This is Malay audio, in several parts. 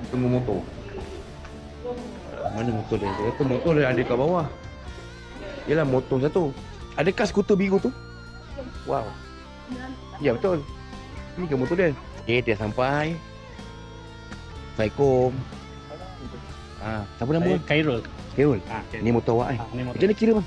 tunggu motor. Mana motor dia? Dia kata motor dia ada kat bawah. Yalah motor satu. Adakah skuter biru tu? Wow. Ya betul. Ini ke motor dia? Dia sampai. Assalamualaikum. Siapa nama? Khairul. Khairul. Ni motor awak Ni motor. Macam mana kira bang?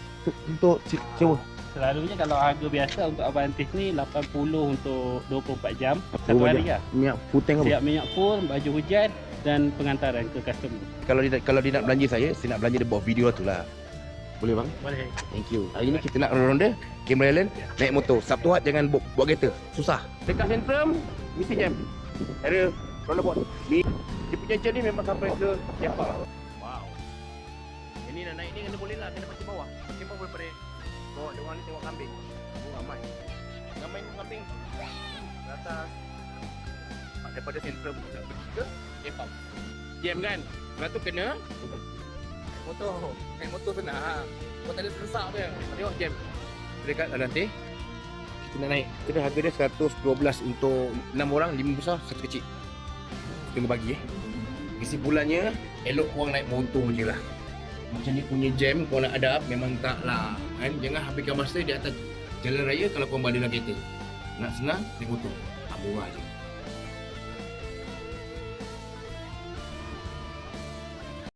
Untuk sewa? Selalunya kalau harga biasa untuk Avantis ni 80 untuk 24 jam. Satu hari lah. Minyak full tank apa? Siap minyak full, baju hujan dan pengantaran ke customer. Kalau dia nak belanja saya nak belanja dia buat video lah tu lah. Boleh bang? Boleh. Thank you. Hari ni kita nak ronda Cameron Island naik motor. Sabtu Ahad jangan buat kereta. Susah. Dekat sentrum mesti jam. Ada roundabout. Ni dia punya jam ni memang sampai ke Jepang. Wow. Ini nak naik ni kena boleh lah kena pakai bawah. Pakai bawah boleh pakai. Bawa dia orang ni tengok kambing. Ramai. Ramai kambing. Rata daripada sentrum nak pergi ke Jepang. Jam kan? Lepas tu kena naik motor senang. Kau tak ada sesak dia. Tengok jam. Dekat nanti kita nak naik. Kita harga dia 112 untuk 6 orang, 5 besar, 1 kecil. Tunggu bagi kesimpulannya, elok korang naik motor je lah. Macam ni punya jam, korang nak adapt, memang tak lah kan? Jangan habiskan masa di atas jalan raya kalau korang balik dalam kereta. Nak senang, naik motor. Murah je.